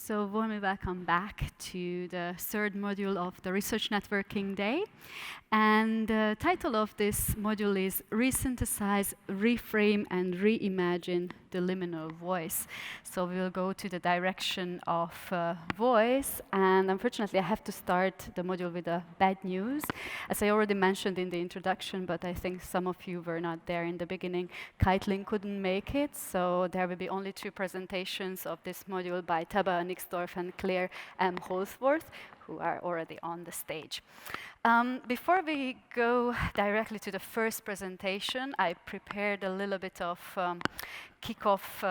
So warmly welcome back to the third module of the Research Networking Day. And the title of this module is Resynthesize, Reframe and Reimagine the Liminal Voice. So we will go to the direction of voice, and unfortunately I have to start the module with a bad news. As I already mentioned in the introduction, but I think some of you were not there in the beginning, Kaitlin couldn't make it, so there will be only 2 presentations of this module by Tabea Nixdorff and Claire Holdsworth, who are already on the stage. Before we go directly to the first presentation, I prepared a little bit of kick-off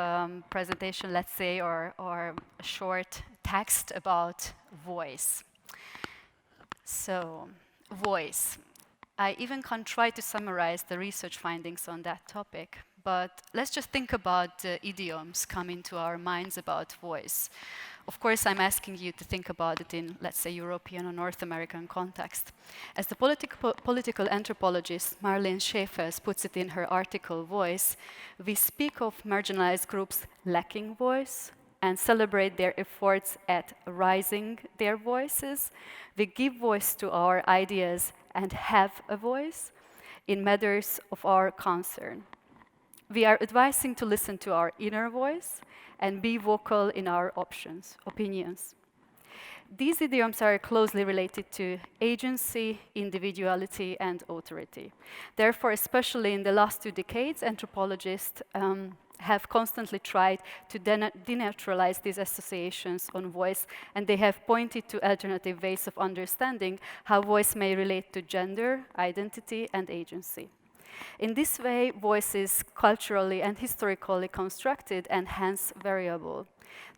presentation, let's say, or a short text about voice. So, voice. I even can try to summarize the research findings on that topic, but let's just think about the idioms coming to our minds about voice. Of course, I'm asking you to think about it in, let's say, European or North American context. As the political anthropologist Marlene Schaefers puts it in her article, Voice, we speak of marginalized groups lacking voice and celebrate their efforts at raising their voices. We give voice to our ideas and have a voice in matters of our concern. We are advising to listen to our inner voice and be vocal in our opinions. These idioms are closely related to agency, individuality, and authority. Therefore, especially in the last 2 decades, anthropologists have constantly tried to denaturalize these associations on voice, and they have pointed to alternative ways of understanding how voice may relate to gender, identity, and agency. In this way, voice is culturally and historically constructed and hence variable.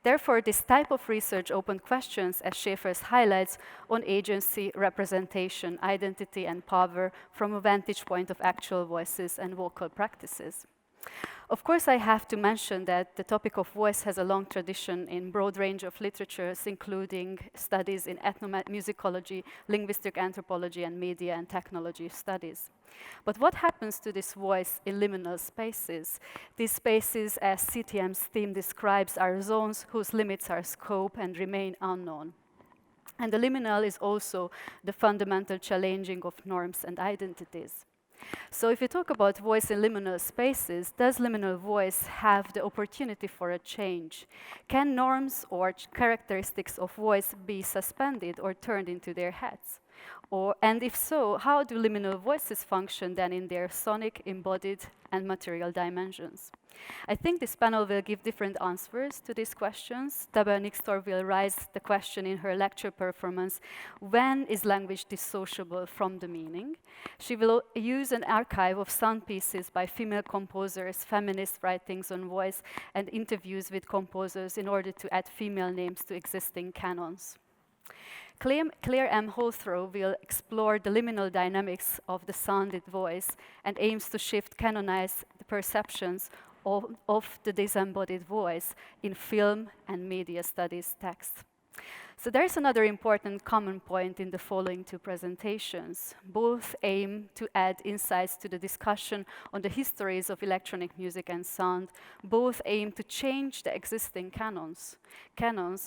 Therefore, this type of research opened questions, as Schaefers highlights, on agency, representation, identity, and power from a vantage point of actual voices and vocal practices. Of course, I have to mention that the topic of voice has a long tradition in broad range of literatures, including studies in ethnomusicology, linguistic anthropology, and media and technology studies. But what happens to this voice in liminal spaces? These spaces, as CTM's theme describes, are zones whose limits are scope and remain unknown. And the liminal is also the fundamental challenging of norms and identities. So if you talk about voice in liminal spaces, does liminal voice have the opportunity for a change? Can norms or characteristics of voice be suspended or turned into their heads? And if so, how do liminal voices function then in their sonic, embodied, and material dimensions? I think this panel will give different answers to these questions. Tabea Nixdorff will raise the question in her lecture performance, when is language dissociable from the meaning? She will use an archive of sound pieces by female composers, feminist writings on voice, and interviews with composers in order to add female names to existing canons. Claire Holdsworth will explore the liminal dynamics of the sounded voice and aims to shift canonize the perceptions of the disembodied voice in film and media studies texts. So there is another important common point in the following 2 presentations. Both aim to add insights to the discussion on the histories of electronic music and sound. Both aim to change the existing canons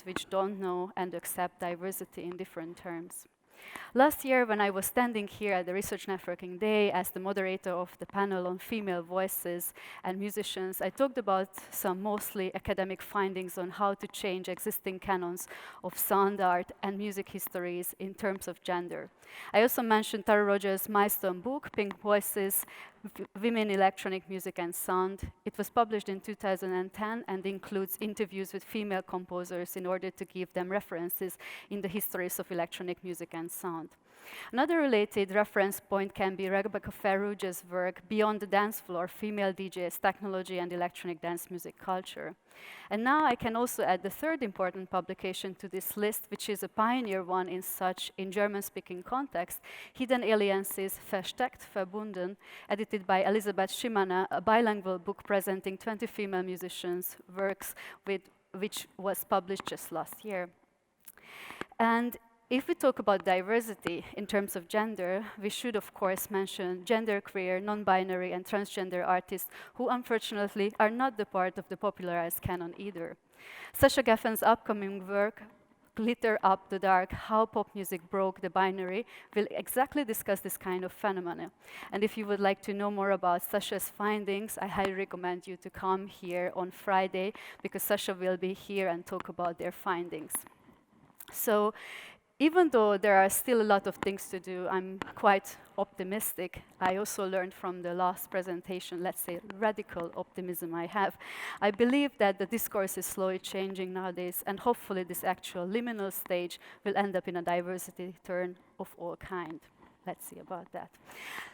which don't know and accept diversity in different terms. Last year, when I was standing here at the Research Networking Day as the moderator of the panel on female voices and musicians, I talked about some mostly academic findings on how to change existing canons of sound art and music histories in terms of gender. I also mentioned Tara Rogers' milestone book, Pink Voices, Women, Electronic Music and Sound. It was published in 2010 and includes interviews with female composers in order to give them references in the histories of electronic music and sound. Another related reference point can be Rebecca Ferrugia's work, Beyond the Dance Floor, Female DJs, Technology and Electronic Dance Music Culture. And now I can also add the third important publication to this list, which is a pioneer one in German-speaking context, Hidden Alliances, Versteckt, Verbunden, edited by Elisabeth Schimana, a bilingual book presenting 20 female musicians' works, which was published just last year. And if we talk about diversity in terms of gender, we should of course mention genderqueer, non-binary and transgender artists who unfortunately are not the part of the popularized canon either. Sasha Geffen's upcoming work, Glitter Up the Dark, How Pop Music Broke the Binary, will exactly discuss this kind of phenomena. And if you would like to know more about Sasha's findings, I highly recommend you to come here on Friday, because Sasha will be here and talk about their findings. So even though there are still a lot of things to do, I'm quite optimistic. I also learned from the last presentation, let's say, radical optimism I have. I believe that the discourse is slowly changing nowadays, and hopefully this actual liminal stage will end up in a diversity turn of all kind. Let's see about that.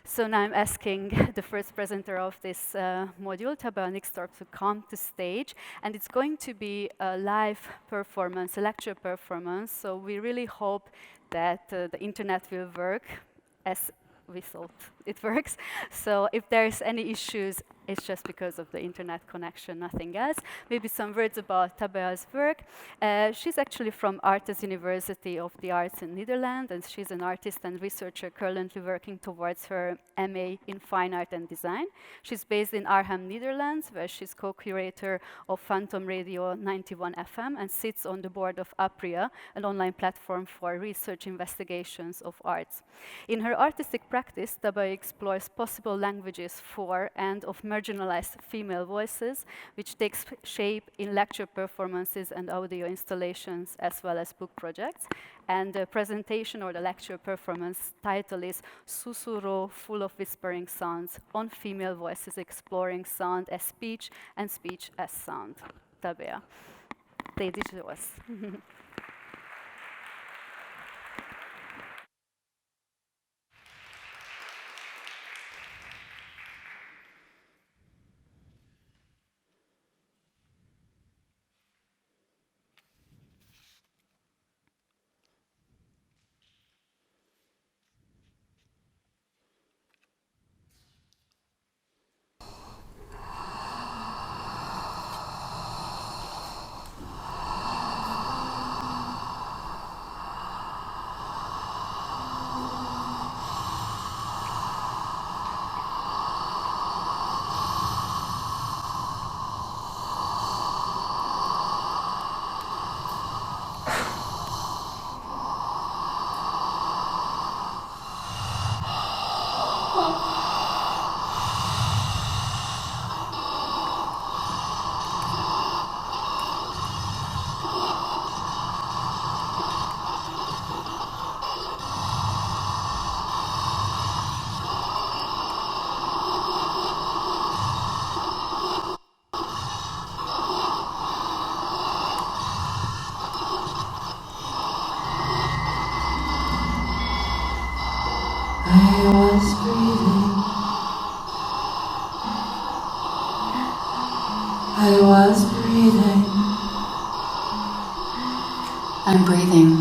So now I'm asking the first presenter of this module, Tabea Nixdorff, to come to stage. And it's going to be a live performance, a lecture performance. So we really hope that the internet will work as we thought it works. So if there's any issues, it's just because of the internet connection, nothing else. Maybe some words about Tabea's work. She's actually from Artes University of the Arts in Netherlands, and she's an artist and researcher currently working towards her MA in Fine Art and Design. She's based in Arnhem, Netherlands, where she's co-curator of Phantom Radio 91 FM and sits on the board of Apria, an online platform for research investigations of arts. In her artistic practice, Tabea explores possible languages for and of marginalized female voices, which takes shape in lecture performances and audio installations, as well as book projects. And the presentation or the lecture performance title is Susurro, Full of Whispering Sounds, on Female Voices Exploring Sound as Speech and Speech as Sound. Tabea, stage is yours. I was breathing. I'm breathing.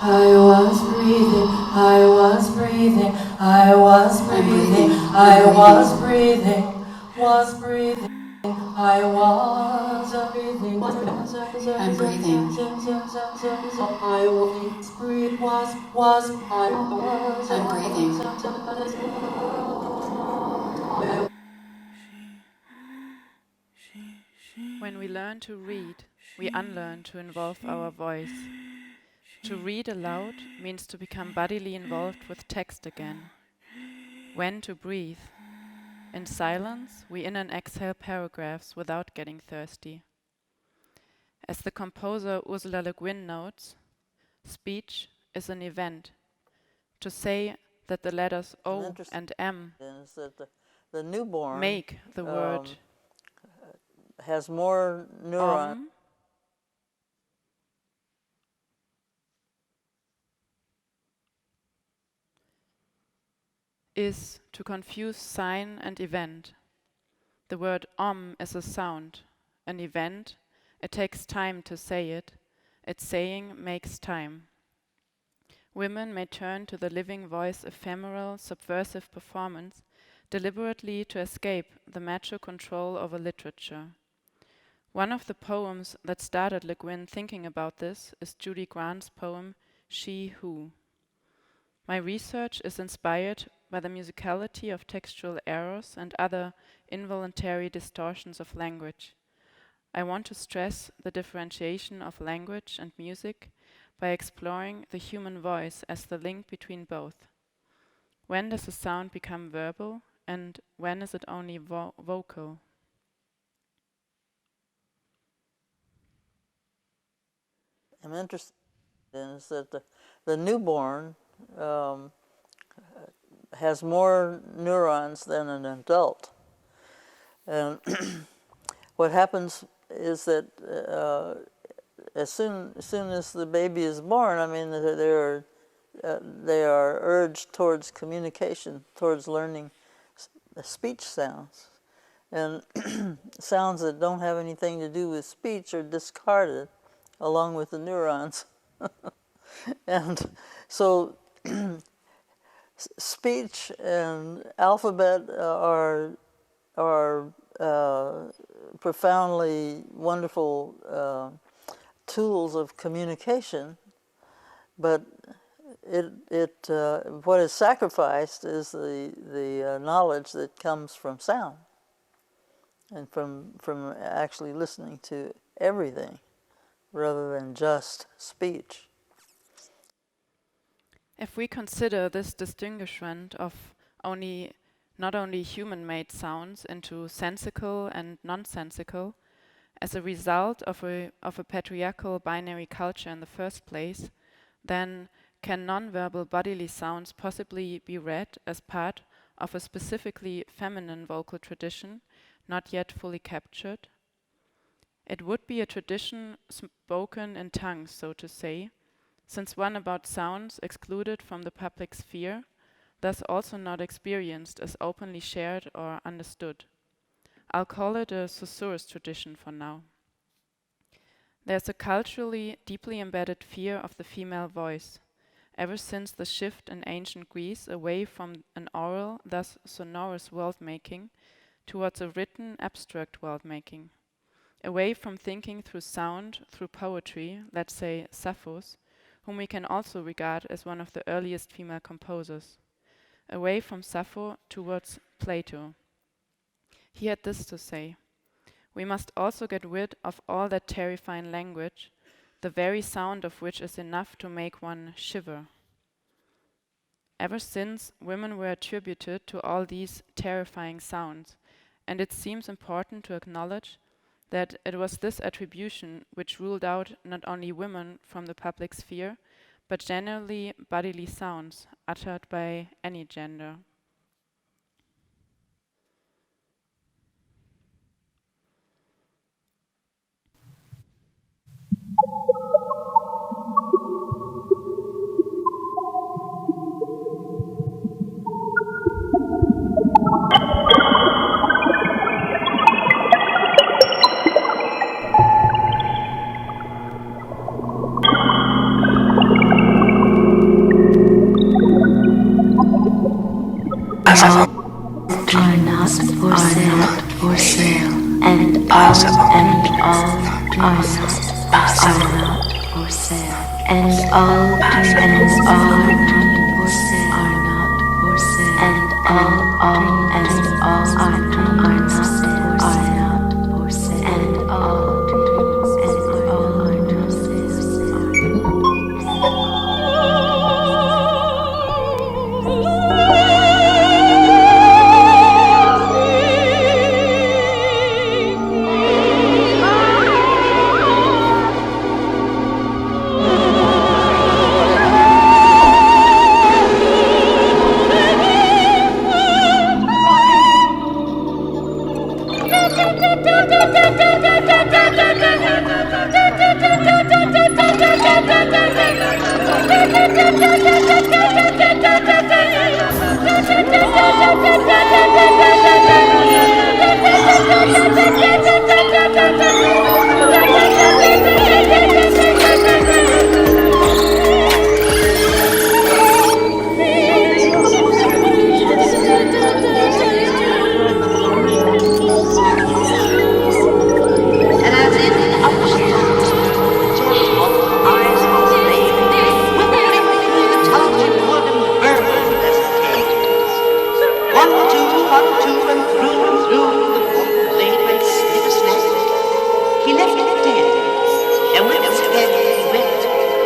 I was breathing. I was breathing. I was breathing. I was breathing. Was breathing. I was breathing. I'm breathing. I was breathing. I'm breathing. When we learn to read, we unlearn to involve our voice. To read aloud means to become bodily involved with text again. When to breathe. In silence, we in and exhale paragraphs without getting thirsty. As the composer Ursula Le Guin notes, speech is an event. To say that the letters O and M is that the newborn make the word has more neurons. Is to confuse sign and event. The word is a sound, an event. It takes time to say it. Its saying makes time. Women may turn to the living voice ephemeral, subversive performance deliberately to escape the macho control over literature. One of the poems that started Le Guin thinking about this is Judy Grant's poem, She Who. My research is inspired by the musicality of textual errors and other involuntary distortions of language. I want to stress the differentiation of language and music by exploring the human voice as the link between both. When does a sound become verbal, and when is it only vocal? I'm interested in is that the newborn has more neurons than an adult. And what happens is that as soon as the baby is born, I mean, they are urged towards communication, towards learning speech sounds. And sounds that don't have anything to do with speech are discarded along with the neurons. And so speech and alphabet are profoundly wonderful tools of communication, but what is sacrificed is the knowledge that comes from sound and from actually listening to everything rather than just speech. If we consider this distinguishment of not only human-made sounds into sensical and nonsensical, as a result of a patriarchal binary culture in the first place, then can nonverbal bodily sounds possibly be read as part of a specifically feminine vocal tradition, not yet fully captured? It would be a tradition spoken in tongues, so to say, since one about sounds excluded from the public sphere, thus also not experienced as openly shared or understood. I'll call it a susurrus tradition for now. There's a culturally deeply embedded fear of the female voice, ever since the shift in ancient Greece away from an oral, thus sonorous world-making, towards a written, abstract world-making, away from thinking through sound, through poetry, let's say Sappho's, whom we can also regard as one of the earliest female composers, away from Sappho towards Plato. He had this to say: "We must also get rid of all that terrifying language, the very sound of which is enough to make one shiver." Ever since, women were attributed to all these terrifying sounds, and it seems important to acknowledge that it was this attribution which ruled out not only women from the public sphere, but generally bodily sounds uttered by any gender. Are not for sale, and all are not for sale, and all dreams are not for sale, and all and all are not for sale, and all dreams and all are not for sale.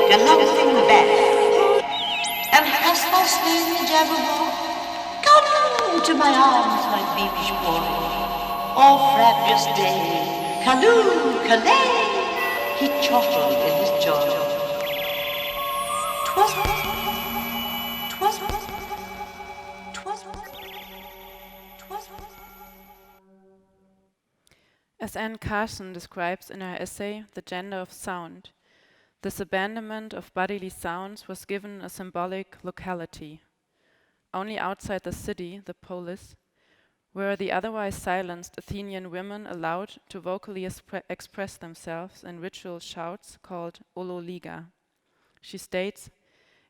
your laughing back. And hast thou slain the Jabberwock? Come to my arms, my beamish boy. Oh, frabjous day, callooh, callay, he chortled in his joy. 'Twas As Anne Carson describes in her essay, The Gender of Sound, this abandonment of bodily sounds was given a symbolic locality. Only outside the city, the polis, were the otherwise silenced Athenian women allowed to vocally express themselves in ritual shouts called ololiga. She states,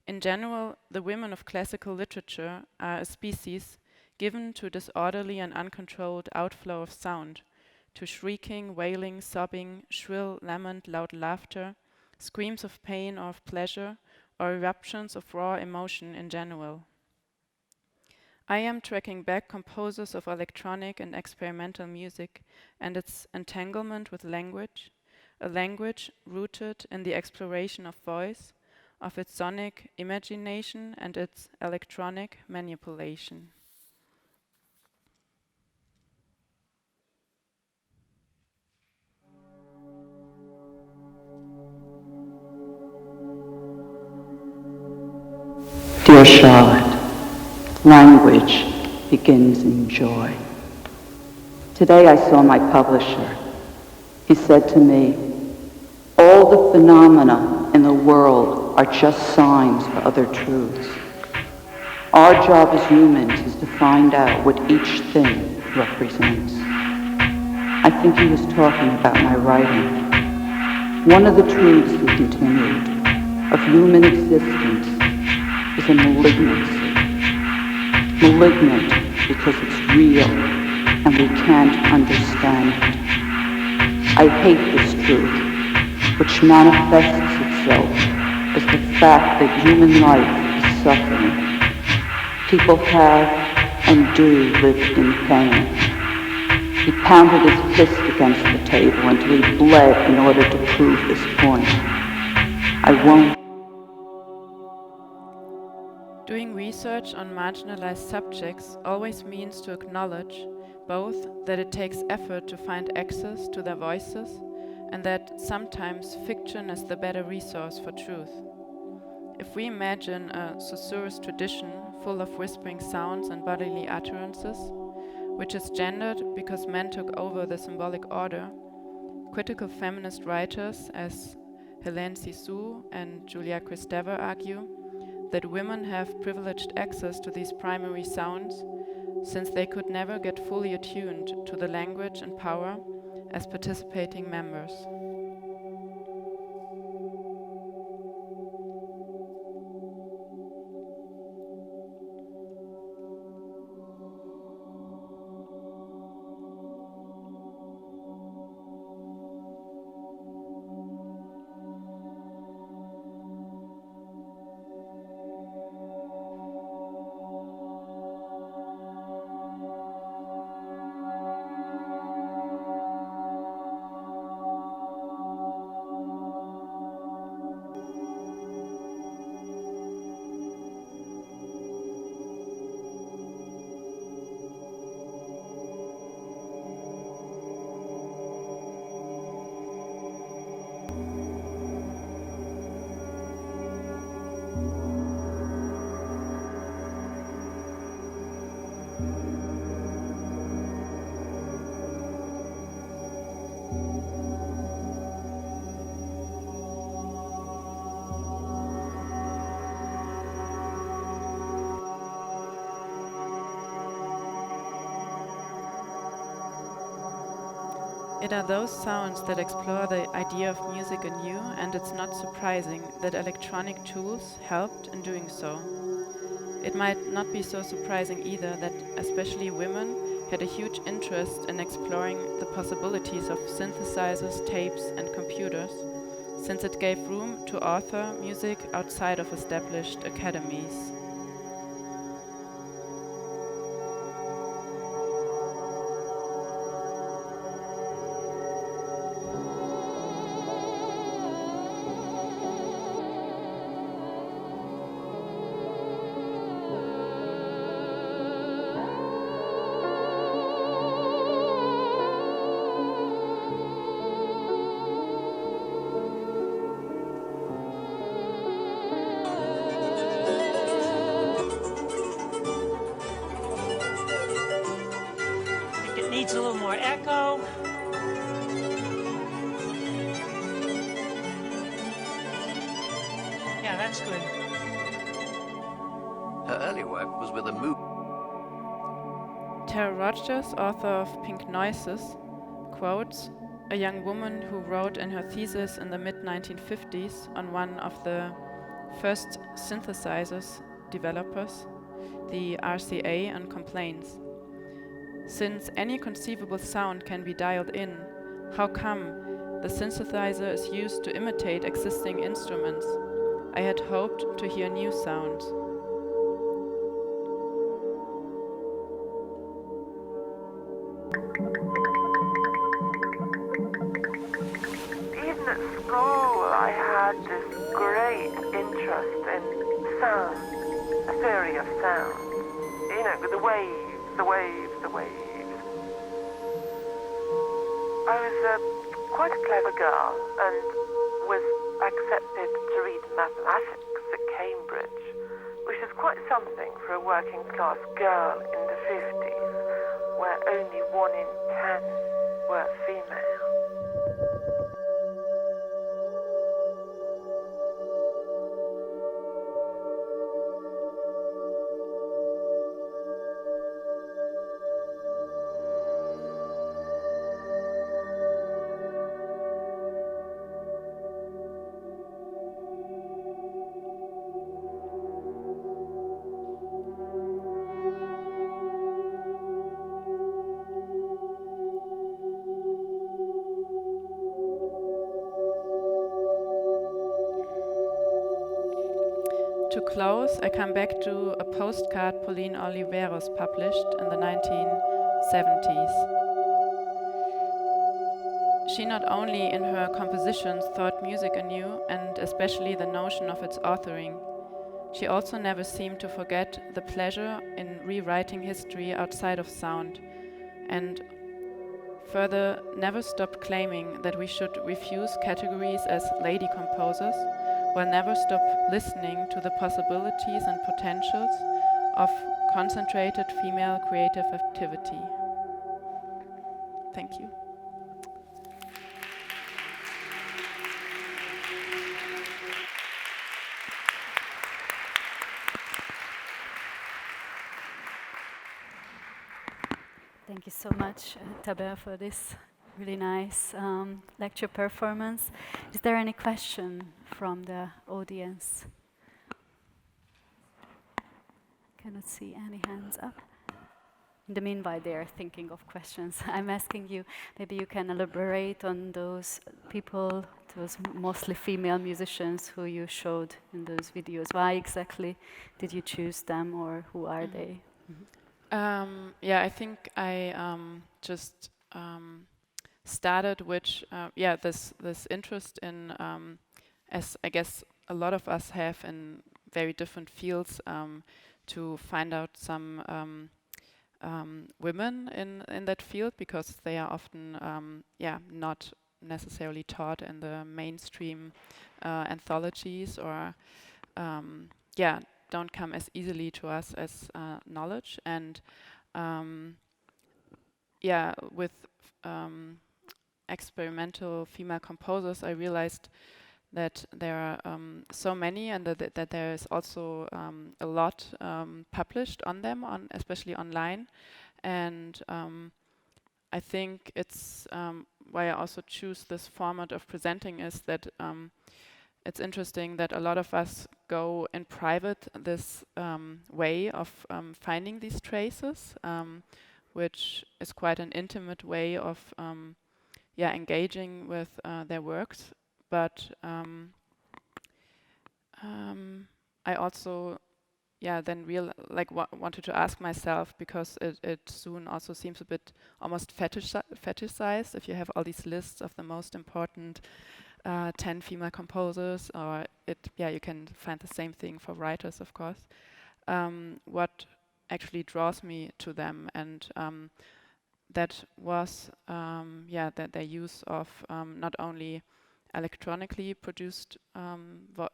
in general, the women of classical literature are a species given to disorderly and uncontrolled outflow of sound, to shrieking, wailing, sobbing, shrill lament, loud laughter, screams of pain or of pleasure, or eruptions of raw emotion in general. I am tracking back composers of electronic and experimental music and its entanglement with language, a language rooted in the exploration of voice, of its sonic imagination and its electronic manipulation. Dear Charlotte, language begins in joy. Today I saw my publisher. He said to me, all the phenomena in the world are just signs for other truths. Our job as humans is to find out what each thing represents. I think he was talking about my writing. One of the truths, he continued, of human existence is a malignancy. Malignant because it's real and we can't understand it. I hate this truth, which manifests itself as the fact that human life is suffering. People have and do live in pain. He pounded his fist against the table until he bled in order to prove this point. I won't. Doing research on marginalized subjects always means to acknowledge both that it takes effort to find access to their voices and that sometimes fiction is the better resource for truth. If we imagine a susurrus tradition full of whispering sounds and bodily utterances, which is gendered because men took over the symbolic order, critical feminist writers as Hélène Cixous and Julia Kristeva argue that women have privileged access to these primary sounds since they could never get fully attuned to the language and power as participating members. It are those sounds that explore the idea of music anew, and it's not surprising that electronic tools helped in doing so. It might not be so surprising either that especially women had a huge interest in exploring the possibilities of synthesizers, tapes, and computers, since it gave room to author music outside of established academies. Yeah, that's good. Her early work was with a Tara Rogers, author of Pink Noises, quotes a young woman who wrote in her thesis in the mid-1950s on one of the first synthesizers developers, the RCA, and complains, "Since any conceivable sound can be dialed in, how come the synthesizer is used to imitate existing instruments? I had hoped to hear new sounds." Even at school, I had this great interest in sound, a theory of sound. You know, the waves, the waves, the waves. I was quite a clever girl and was accepted to read mathematics at Cambridge, which is quite something for a working class girl in the 50s, where only 1 in 10 were female. To close, I come back to a postcard Pauline Oliveros published in the 1970s. She not only in her compositions thought music anew, and especially the notion of its authoring, she also never seemed to forget the pleasure in rewriting history outside of sound, and further never stopped claiming that we should refuse categories as lady composers, while never stop listening to the possibilities and potentials of concentrated female creative activity. Thank you. Thank you so much, Tabea, for this really nice lecture performance. Is there any question from the audience? Cannot see any hands up. In the meanwhile, they are thinking of questions. I'm asking you, maybe you can elaborate on those people, those mostly female musicians who you showed in those videos. Why exactly did you choose them, or who are they? Yeah, I think I just started with this interest in, as I guess a lot of us have in very different fields, to find out some women in that field, because they are often not necessarily taught in the mainstream anthologies, or don't come as easily to us as knowledge. And with experimental female composers, I realized that there are so many, and that there is also a lot published on them, especially online. And I think it's why I also choose this format of presenting, is that it's interesting that a lot of us go in private this way of finding these traces, which is quite an intimate way of engaging with their works. But I also then wanted to ask myself, because it soon also seems a bit almost fetishized if you have all these lists of the most important 10 female composers, or you can find the same thing for writers, of course. What actually draws me to them, and that was that their use of not only electronically produced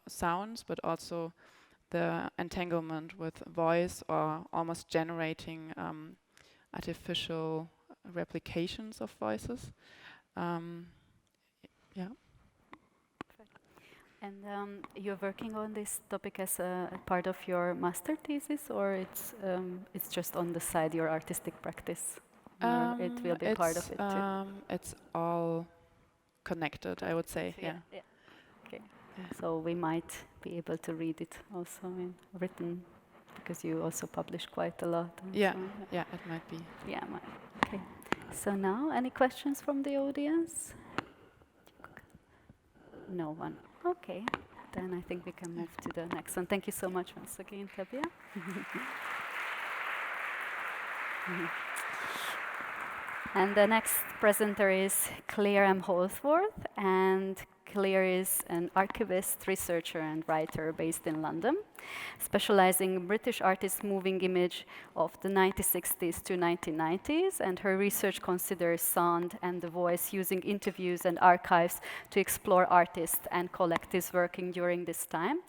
sounds, but also the entanglement with voice, or almost generating artificial replications of voices. And you're working on this topic as a part of your master thesis, or it's just on the side, your artistic practice? Or it will be part of it too? It's all connected, I would say. Yeah. Okay. So we might be able to read it also in written, because you also publish quite a lot. Yeah, it might be. Yeah, okay. So now, any questions from the audience? No one. Okay, then I think we can move to the next one. Thank you so much once again, Tabea. And the next presenter is Claire Holdsworth, and Claire is an archivist, researcher, and writer based in London, specializing in British artists' moving image of the 1960s to 1990s, and her research considers sound and the voice, using interviews and archives to explore artists and collectives working during this time.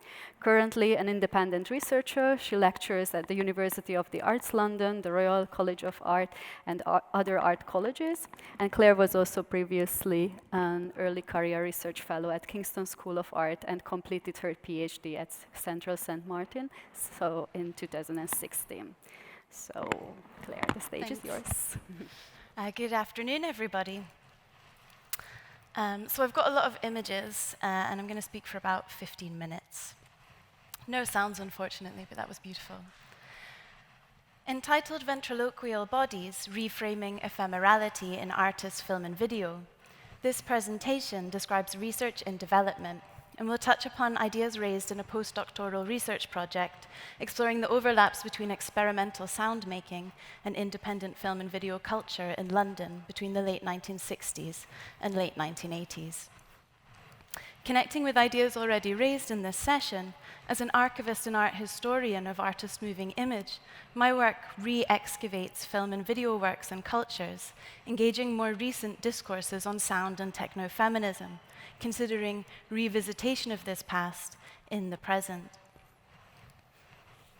Currently an independent researcher, she lectures at the University of the Arts London, the Royal College of Art, and other art colleges. And Claire was also previously an early career research fellow at Kingston School of Art and completed her PhD at Central St. Martin, so in 2016. So, Claire, the stage is yours. Good afternoon, everybody. So I've got a lot of images, and I'm going to speak for about 15 minutes. No sounds, unfortunately, but that was beautiful. Entitled Ventriloquial Bodies, Reframing Ephemerality in Artist, Film and Video, this presentation describes research in development and will touch upon ideas raised in a postdoctoral research project exploring the overlaps between experimental sound making and independent film and video culture in London between the late 1960s and late 1980s. Connecting with ideas already raised in this session, as an archivist and art historian of artist moving image, my work re-excavates film and video works and cultures, engaging more recent discourses on sound and techno-feminism, considering revisitation of this past in the present.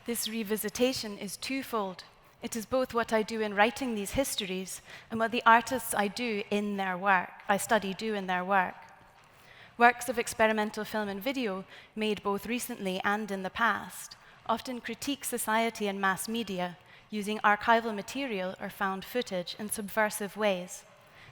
This revisitation is twofold. It is both what I do in writing these histories and what the artists I study do in their work. Works of experimental film and video, made both recently and in the past, often critique society and mass media, using archival material or found footage in subversive ways.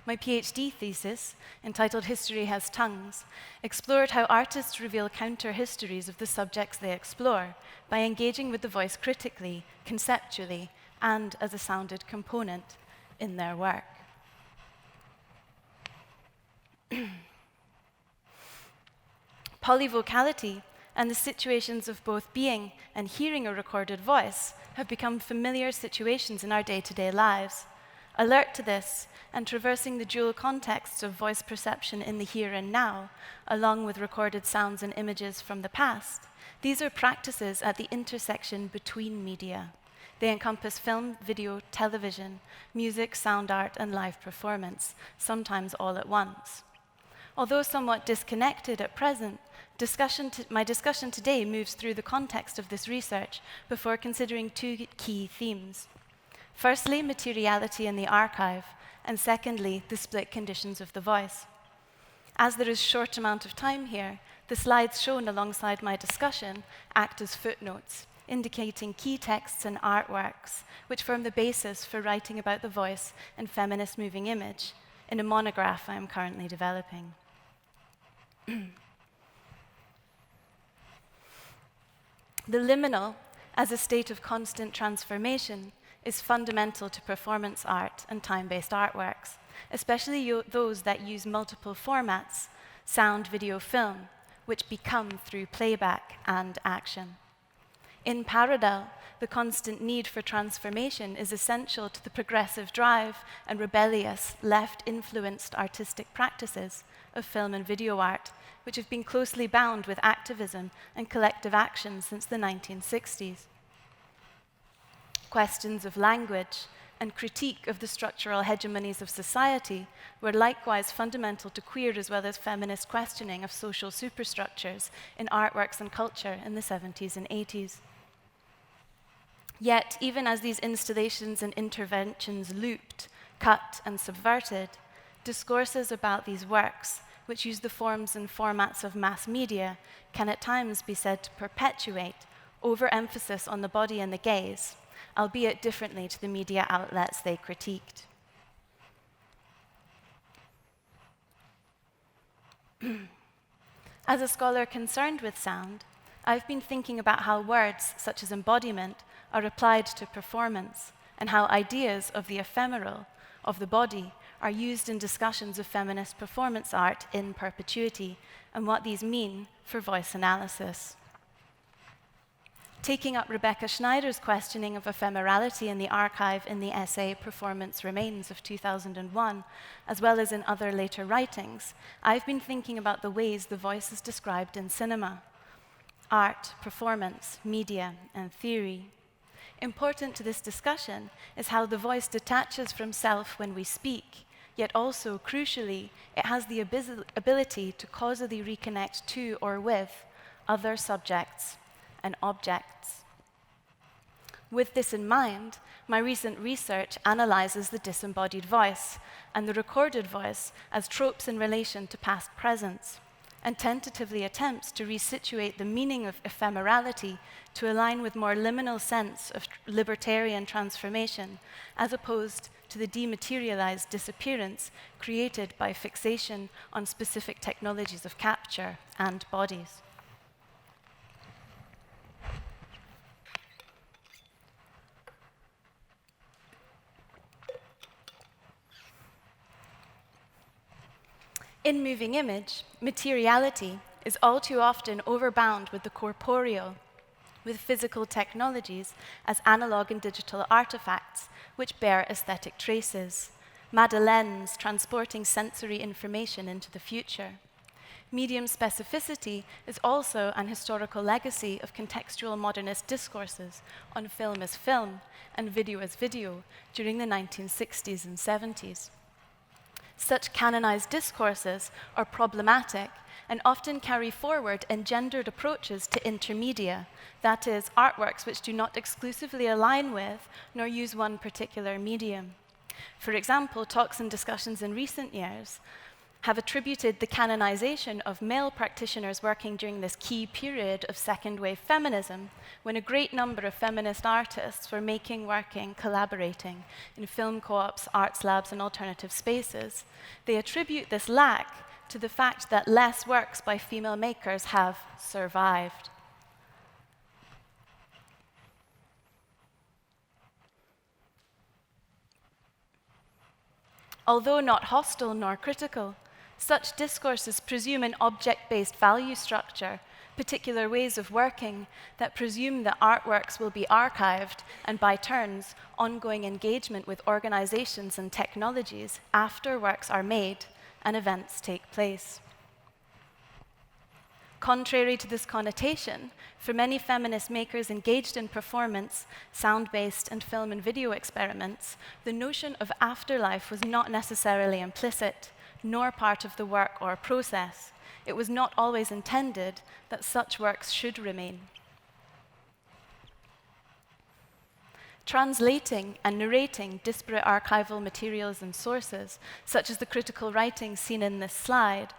My PhD thesis, entitled History Has Tongues, explored how artists reveal counter-histories of the subjects they explore by engaging with the voice critically, conceptually, and as a sounded component in their work. Polyvocality and the situations of both being and hearing a recorded voice have become familiar situations in our day-to-day lives. Alert to this and traversing the dual contexts of voice perception in the here and now, along with recorded sounds and images from the past, these are practices at the intersection between media. They encompass film, video, television, music, sound art, and live performance, sometimes all at once. Although somewhat disconnected at present, my discussion today moves through the context of this research before considering two key themes. Firstly, materiality in the archive, and secondly, the split conditions of the voice. As there is short amount of time here, the slides shown alongside my discussion act as footnotes, indicating key texts and artworks, which form the basis for writing about the voice and feminist moving image in a monograph I am currently developing. The liminal, as a state of constant transformation, is fundamental to performance art and time-based artworks, especially those that use multiple formats, sound, video, film, which become through playback and action. In parallel, the constant need for transformation is essential to the progressive drive and rebellious, left-influenced artistic practices of film and video art, which have been closely bound with activism and collective action since the 1960s. Questions of language and critique of the structural hegemonies of society were likewise fundamental to queer as well as feminist questioning of social superstructures in artworks and culture in the 70s and 80s. Yet, even as these installations and interventions looped, cut, and subverted, discourses about these works which use the forms and formats of mass media, can at times be said to perpetuate overemphasis on the body and the gaze, albeit differently to the media outlets they critiqued. As a scholar concerned with sound, I've been thinking about how words such as embodiment are applied to performance, and how ideas of the ephemeral, of the body, are used in discussions of feminist performance art in perpetuity, and what these mean for voice analysis. Taking up Rebecca Schneider's questioning of ephemerality in the archive in the essay Performance Remains of 2001, as well as in other later writings, I've been thinking about the ways the voice is described in cinema: art, performance, media, and theory. Important to this discussion is how the voice detaches from self when we speak, yet also, crucially, it has the ability to causally reconnect to or with other subjects and objects. With this in mind, my recent research analyzes the disembodied voice and the recorded voice as tropes in relation to past presence, and tentatively attempts to resituate the meaning of ephemerality to align with more liminal sense of libertarian transformation, as opposed to the dematerialized disappearance created by fixation on specific technologies of capture and bodies. In moving image, materiality is all too often overbound with the corporeal, with physical technologies as analog and digital artifacts which bear aesthetic traces, madeleines transporting sensory information into the future. Medium specificity is also an historical legacy of contextual modernist discourses on film as film and video as video during the 1960s and 70s. Such canonized discourses are problematic and often carry forward engendered approaches to intermedia, that is, artworks which do not exclusively align with nor use one particular medium. For example, talks and discussions in recent years have attributed the canonization of male practitioners working during this key period of second-wave feminism, when a great number of feminist artists were making, working, collaborating in film co-ops, arts labs, and alternative spaces. They attribute this lack to the fact that less works by female makers have survived. Although not hostile nor critical, such discourses presume an object-based value structure, particular ways of working that presume that artworks will be archived, and by turns, ongoing engagement with organizations and technologies after works are made and events take place. Contrary to this connotation, for many feminist makers engaged in performance, sound-based, and film and video experiments, the notion of afterlife was not necessarily implicit, nor part of the work or process. It was not always intended that such works should remain. Translating and narrating disparate archival materials and sources, such as the critical writings seen in the slides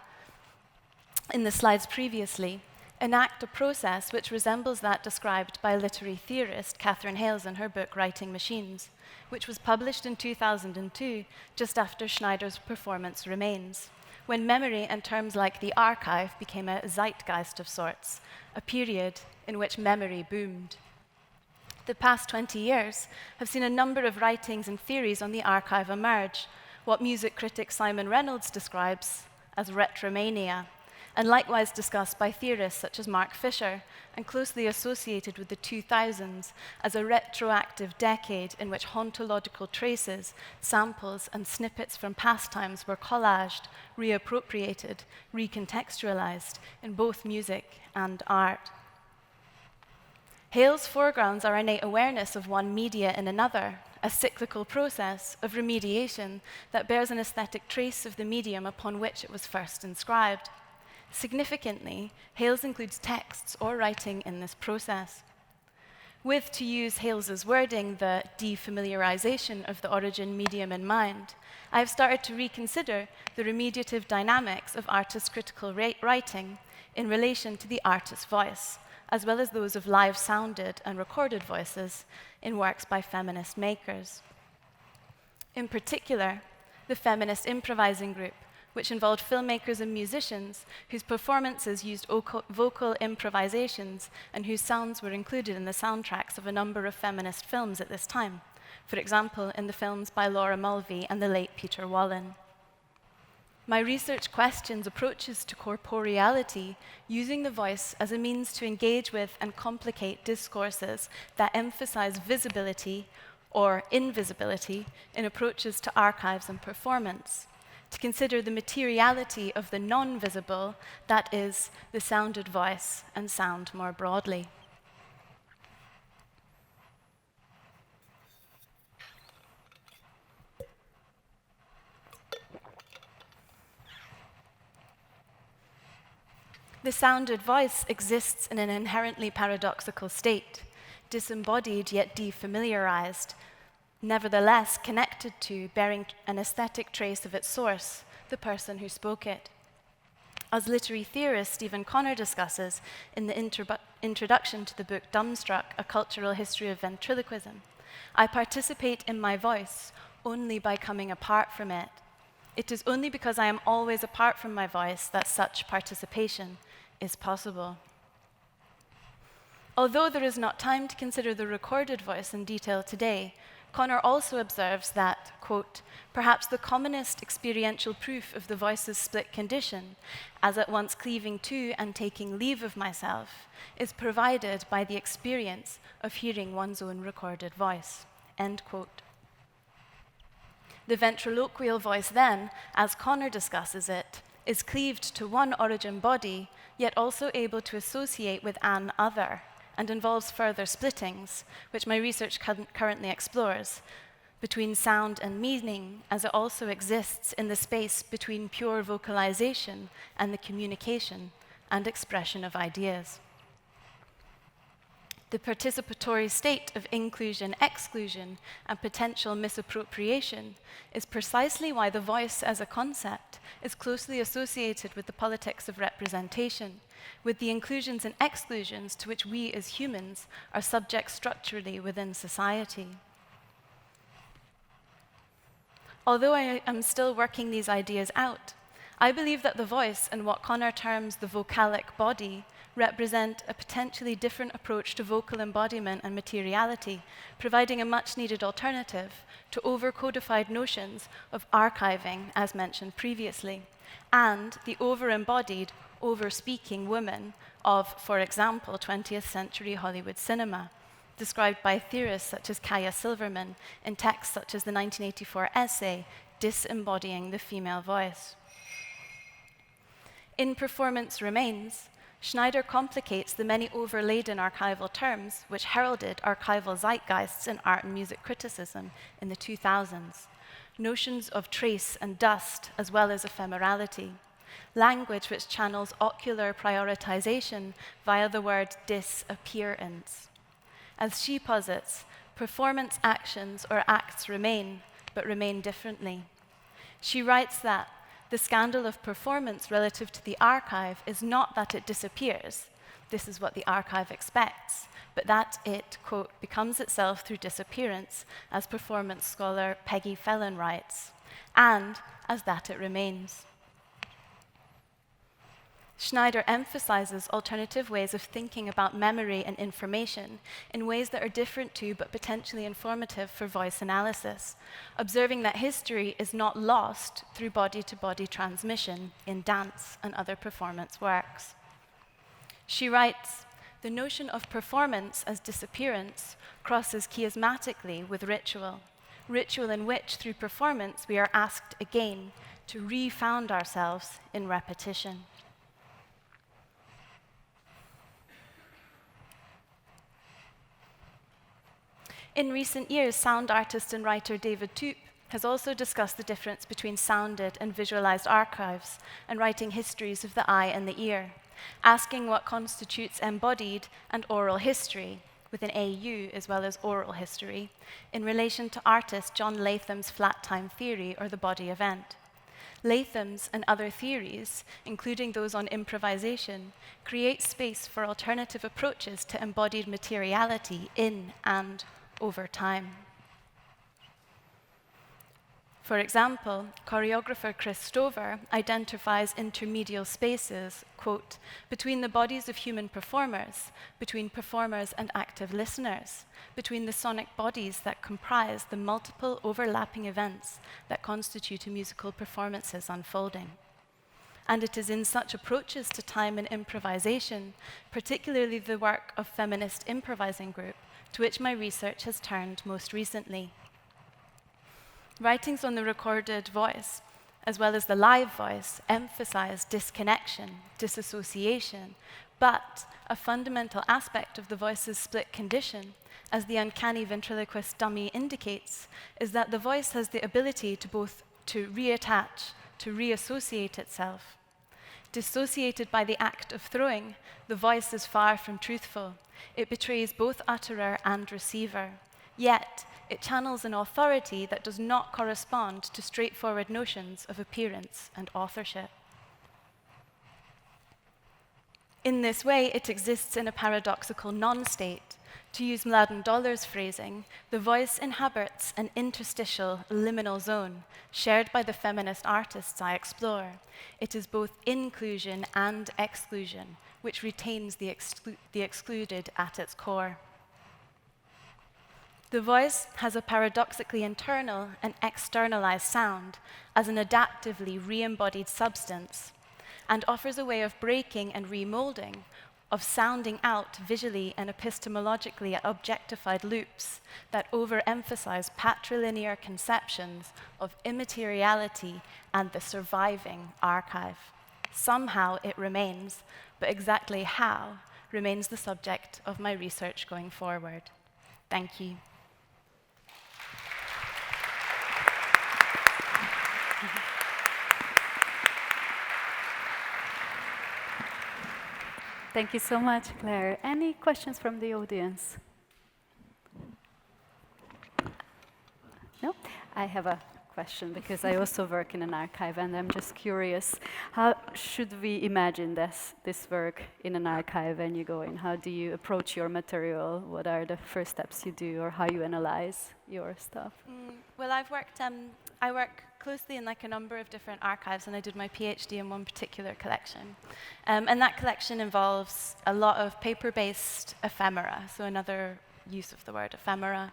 previously, enact a process which resembles that described by literary theorist Catherine Hales in her book Writing Machines, which was published in 2002, just after Schneider's Performance Remains, when memory and terms like the archive became a zeitgeist of sorts, a period in which memory boomed. The past 20 years have seen a number of writings and theories on the archive emerge, what music critic Simon Reynolds describes as retromania, and likewise discussed by theorists such as Mark Fisher, and closely associated with the 2000s as a retroactive decade in which hauntological traces, samples, and snippets from past times were collaged, reappropriated, recontextualized in both music and art. Hale's foregrounds our innate awareness of one media in another, a cyclical process of remediation that bears an aesthetic trace of the medium upon which it was first inscribed. Significantly, Hales includes texts or writing in this process. with, to use Hales's wording, the defamiliarization of the origin medium in mind, I have started to reconsider the remediative dynamics of artist critical writing in relation to the artist's voice, as well as those of live sounded and recorded voices in works by feminist makers. In particular, the feminist improvising group, which involved filmmakers and musicians whose performances used vocal improvisations and whose sounds were included in the soundtracks of a number of feminist films at this time, for example, in the films by Laura Mulvey and the late Peter Wallen. My research questions approaches to corporeality using the voice as a means to engage with and complicate discourses that emphasize visibility or invisibility in approaches to archives and performance, to consider the materiality of the non-visible, that is, the sounded voice and sound more broadly. The sounded voice exists in an inherently paradoxical state, disembodied yet defamiliarized, nevertheless connected to, bearing an aesthetic trace of its source, the person who spoke it. As literary theorist Stephen Connor discusses in the introduction to the book Dumbstruck, A Cultural History of Ventriloquism, I participate in my voice only by coming apart from it. It is only because I am always apart from my voice that such participation is possible. Although there is not time to consider the recorded voice in detail today, Connor also observes that, quote, perhaps the commonest experiential proof of the voice's split condition, as at once cleaving to and taking leave of myself, is provided by the experience of hearing one's own recorded voice, end quote. The ventriloquial voice then, as Connor discusses it, is cleaved to one origin body, yet also able to associate with an other, and involves further splittings, which my research currently explores, between sound and meaning, as it also exists in the space between pure vocalization and the communication and expression of ideas. The participatory state of inclusion-exclusion and potential misappropriation is precisely why the voice as a concept is closely associated with the politics of representation, with the inclusions and exclusions to which we as humans are subject structurally within society. Although I am still working these ideas out, I believe that the voice and what Connor terms the vocalic body represent a potentially different approach to vocal embodiment and materiality, providing a much-needed alternative to over-codified notions of archiving, as mentioned previously, and the over-embodied, over-speaking woman of, for example, 20th century Hollywood cinema, described by theorists such as Kaya Silverman in texts such as the 1984 essay, Disembodying the Female Voice. In Performance Remains, Schneider complicates the many overladen archival terms which heralded archival zeitgeists in art and music criticism in the 2000s, notions of trace and dust as well as ephemerality, language which channels ocular prioritization via the word disappearance. As she posits, performance actions or acts remain, but remain differently. She writes that the scandal of performance relative to the archive is not that it disappears, this is what the archive expects, but that it, quote, becomes itself through disappearance, as performance scholar Peggy Phelan writes, and as that it remains. Schneider emphasizes alternative ways of thinking about memory and information in ways that are different to but potentially informative for voice analysis, observing that history is not lost through body-to-body transmission in dance and other performance works. She writes, the notion of performance as disappearance crosses chiasmatically with ritual, ritual in which, through performance, we are asked again to re-found ourselves in repetition. In recent years, sound artist and writer David Toop has also discussed the difference between sounded and visualized archives and writing histories of the eye and the ear, asking what constitutes embodied and oral history, with an AU as well as oral history, in relation to artist John Latham's flat time theory or the body event. Latham's and other theories, including those on improvisation, create space for alternative approaches to embodied materiality in and over time. For example, choreographer Chris Stover identifies intermedial spaces, quote, between the bodies of human performers, between performers and active listeners, between the sonic bodies that comprise the multiple overlapping events that constitute a musical performance's unfolding. And it is in such approaches to time and improvisation, particularly the work of feminist improvising group, to which my research has turned most recently. Writings on the recorded voice, as well as the live voice, emphasize disconnection, disassociation, but a fundamental aspect of the voice's split condition, as the uncanny ventriloquist dummy indicates, is that the voice has the ability to both to reattach, to reassociate itself. Dissociated by the act of throwing, the voice is far from truthful. It betrays both utterer and receiver. Yet, it channels an authority that does not correspond to straightforward notions of appearance and authorship. In this way, it exists in a paradoxical non-state. To use Mladen Dollar's phrasing, the voice inhabits an interstitial liminal zone shared by the feminist artists I explore. It is both inclusion and exclusion, which retains the excluded at its core. The voice has a paradoxically internal and externalized sound as an adaptively re-embodied substance, and offers a way of breaking and remolding, of sounding out visually and epistemologically objectified loops that overemphasize patrilinear conceptions of immateriality and the surviving archive. Somehow it remains, but exactly how remains the subject of my research going forward. Thank you. Thank you so much, Claire. Any questions from the audience? No? I have a question because I also work in an archive, and I'm just curious, how should we imagine this work in an archive when you go in? How do you approach your material? What are the first steps you do, or how you analyze your stuff? Well, I work closely in like a number of different archives, and I did my PhD in one particular collection. And that collection involves a lot of paper-based ephemera, so another use of the word ephemera.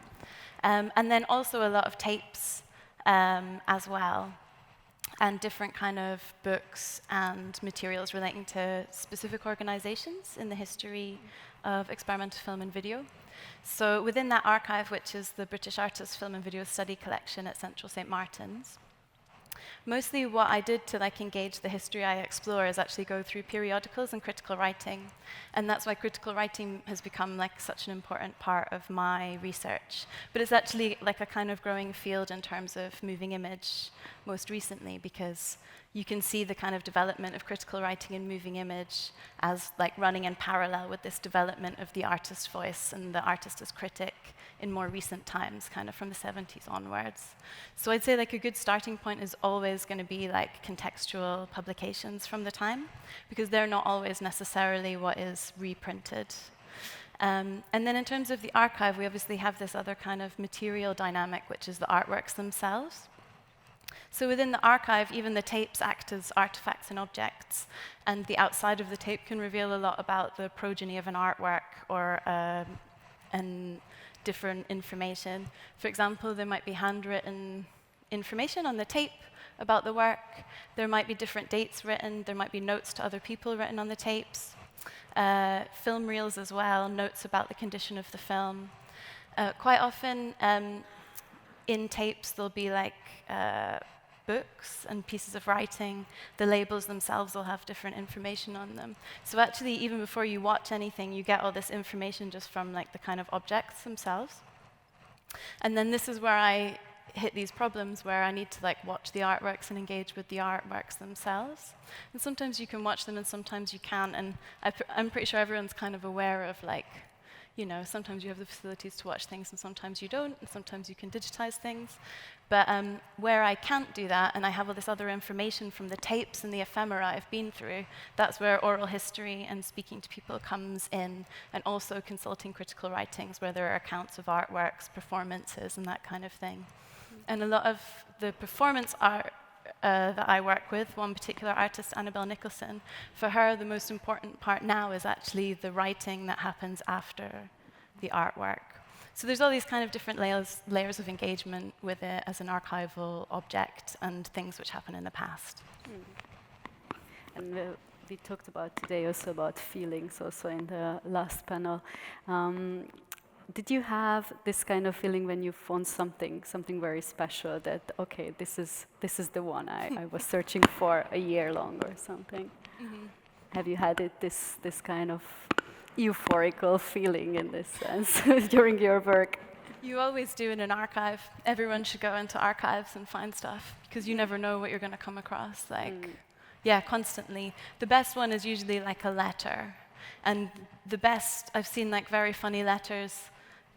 And then also a lot of tapes as well, and different kind of books and materials relating to specific organizations in the history of experimental film and video. So within that archive, which is the British Artists Film and Video Study Collection at Central St. Martin's, mostly what I did to like engage the history I explore is actually go through periodicals and critical writing. And that's why critical writing has become like such an important part of my research. But it's actually like a kind of growing field in terms of moving image most recently, because you can see the kind of development of critical writing and moving image as like running in parallel with this development of the artist's voice and the artist as critic in more recent times, kind of from the 70s onwards. So I'd say like a good starting point is always going to be like contextual publications from the time, because they're not always necessarily what is reprinted. And then in terms of the archive, we obviously have this other kind of material dynamic, which is the artworks themselves. So within the archive, even the tapes act as artifacts and objects, and the outside of the tape can reveal a lot about the progeny of an artwork or different information. For example, there might be handwritten information on the tape about the work. There might be different dates written. There might be notes to other people written on the tapes. Film reels as well, notes about the condition of the film. Quite often, in tapes, there'll be like books and pieces of writing. The labels themselves will have different information on them. So actually, even before you watch anything, you get all this information just from like the kind of objects themselves. And then this is where I hit these problems where I need to like watch the artworks and engage with the artworks themselves. And sometimes you can watch them and sometimes you can't. And I'm pretty sure everyone's kind of aware of like, you know, sometimes you have the facilities to watch things and sometimes you don't, and sometimes you can digitize things. But where I can't do that, and I have all this other information from the tapes and the ephemera I've been through, that's where oral history and speaking to people comes in, and also consulting critical writings where there are accounts of artworks, performances, and that kind of thing. And a lot of the performance art that I work with, one particular artist, Annabelle Nicholson, for her the most important part now is actually the writing that happens after the artwork. So there's all these kind of different layers of engagement with it as an archival object and things which happen in the past. And we talked about today also about feelings also in the last panel. Did you have this kind of feeling when you found something very special that, okay, this is the one I was searching for a year long or something? Mm-hmm. Have you had this kind of euphorical feeling in this sense during your work? You always do in an archive. Everyone should go into archives and find stuff because you never know what you're going to come across. Yeah, constantly. The best one is usually like a letter. And the best, I've seen like very funny letters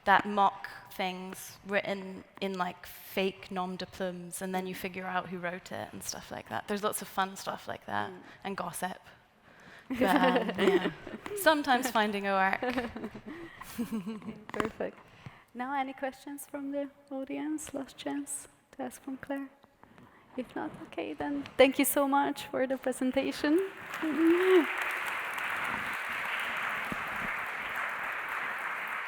that mock things written in like fake nom de plumes, and then you figure out who wrote it and stuff like that. There's lots of fun stuff like that, and gossip. But, yeah. Sometimes finding a work. Perfect. Now, any questions from the audience? Last chance to ask from Claire. If not, okay, then thank you so much for the presentation.